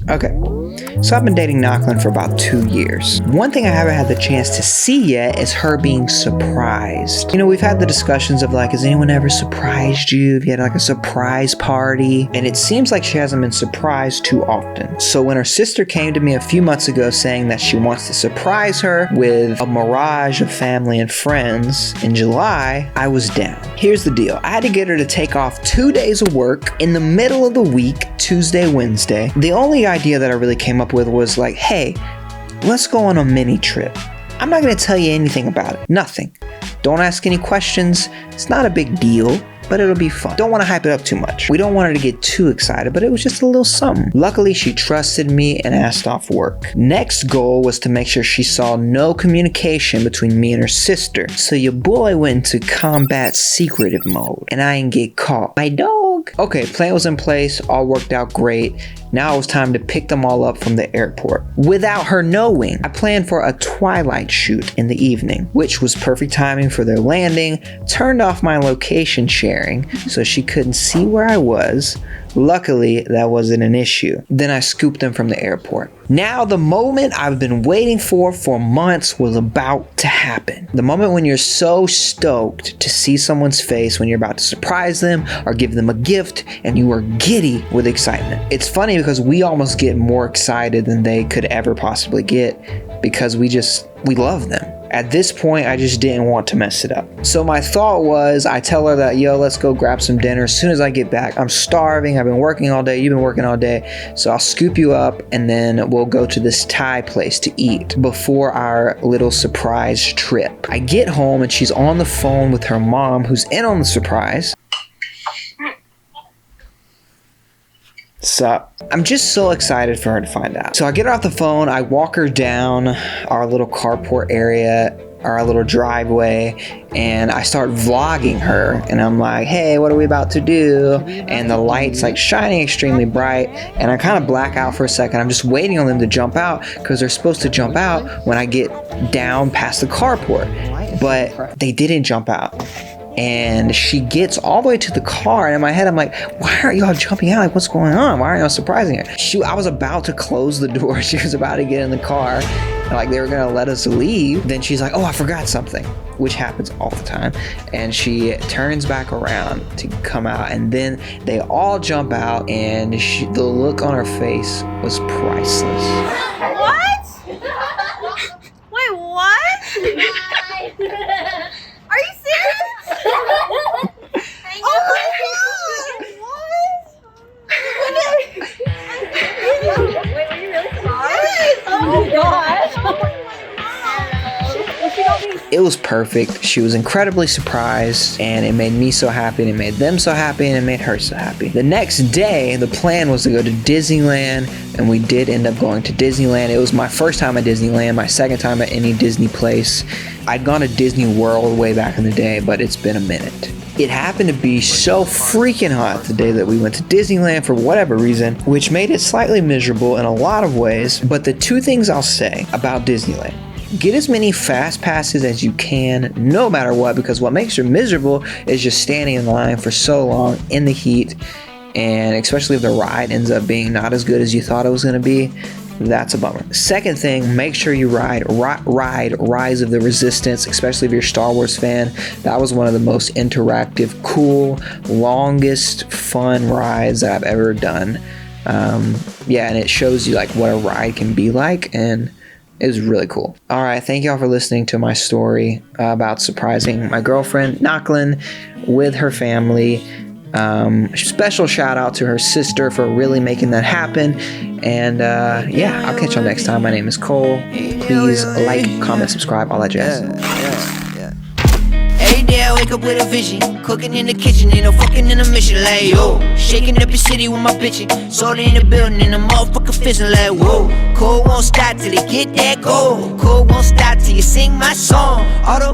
Okay, so I've been dating Ngoc-Linh for about 2 years. One thing I haven't had the chance to see yet is her being surprised. You know, we've had the discussions of like, has anyone ever surprised you? Have you had like a surprise party? And it seems like she hasn't been surprised too often. So when her sister came to me a few months ago saying that she wants to surprise her with a mirage of family and friends in July, I was down. Here's the deal. I had to get her to take off 2 days of work in the middle of the week, Tuesday, Wednesday. The only idea that I really came up with was like, hey, let's go on a mini trip. I'm not going to tell you anything about it. Nothing. Don't ask any questions. It's not a big deal, but it'll be fun. Don't want to hype it up too much. We don't want her to get too excited, but it was just a little something. Luckily, she trusted me and asked off work. Next goal was to make sure she saw no communication between me and her sister. So your boy went into combat secretive mode, and I didn't get caught. My dog. Okay, plan was in place. All worked out great. Now it was time to pick them all up from the airport. Without her knowing, I planned for a twilight shoot in the evening, which was perfect timing for their landing. Turned off my location sharing so she couldn't see where I was. Luckily, that wasn't an issue. Then I scooped them from the airport. Now the moment I've been waiting for months was about to happen. The moment when you're so stoked to see someone's face when you're about to surprise them or give them a gift and you are giddy with excitement. It's funny because we almost get more excited than they could ever possibly get because we love them. At this point, I just didn't want to mess it up. So my thought was, I tell her that, yo, let's go grab some dinner. As soon as I get back, I'm starving. I've been working all day. You've been working all day. So I'll scoop you up and then we'll go to this Thai place to eat before our little surprise trip. I get home and she's on the phone with her mom who's in on the surprise. Sup? I'm just so excited for her to find out. So I get her off the phone, I walk her down our little carport area, our little driveway, and I start vlogging her. And I'm like, hey, what are we about to do? And the light's like shining extremely bright. And I kind of black out for a second. I'm just waiting on them to jump out because they're supposed to jump out when I get down past the carport. But they didn't jump out. And she gets all the way to the car, and in my head I'm like, why aren't y'all jumping out? Like, what's going on? Why aren't y'all surprising her? I was about to close the door. She was about to get in the car, and like they were gonna let us leave. Then she's like, oh, I forgot something, which happens all the time. And she turns back around to come out, and then they all jump out, and the look on her face was priceless. What? Wait, what? Are you serious? Oh my god! What? Wait, were you really surprised? Yes! Oh my gosh! It was perfect. She was incredibly surprised, and it made me so happy, and it made them so happy, and it made her so happy. The next day, the plan was to go to Disneyland, and we did end up going to Disneyland. It was my first time at Disneyland, my second time at any Disney place. I'd gone to Disney World way back in the day, but it's been a minute. It happened to be so freaking hot the day that we went to Disneyland for whatever reason, which made it slightly miserable in a lot of ways. But the two things I'll say about Disneyland: get as many fast passes as you can, no matter what, because what makes you miserable is just standing in line for so long in the heat, and especially if the ride ends up being not as good as you thought it was going to be. That's a bummer. Second thing, make sure you ride Rise of the Resistance, especially if you're a Star Wars fan. That was one of the most interactive, cool, longest fun rides that I've ever done. Yeah, and it shows you like what a ride can be like, and it was really cool. All right, thank y'all for listening to my story about surprising my girlfriend, Ngoc-Linh, with her family. Special shout out to her sister for really making that happen. And yeah, I'll catch y'all next time. My name is Cole. Please like, comment, subscribe, all that jazz. Every day I wake up with a vision, cooking in the kitchen, ain't no fucking in a mission. Like yo, shaking up your city with my bitchin', sold in the building and the motherfucker fizzing. Like whoa, Cole won't stop till they get that gold. Cole won't stop till you sing my song. Auto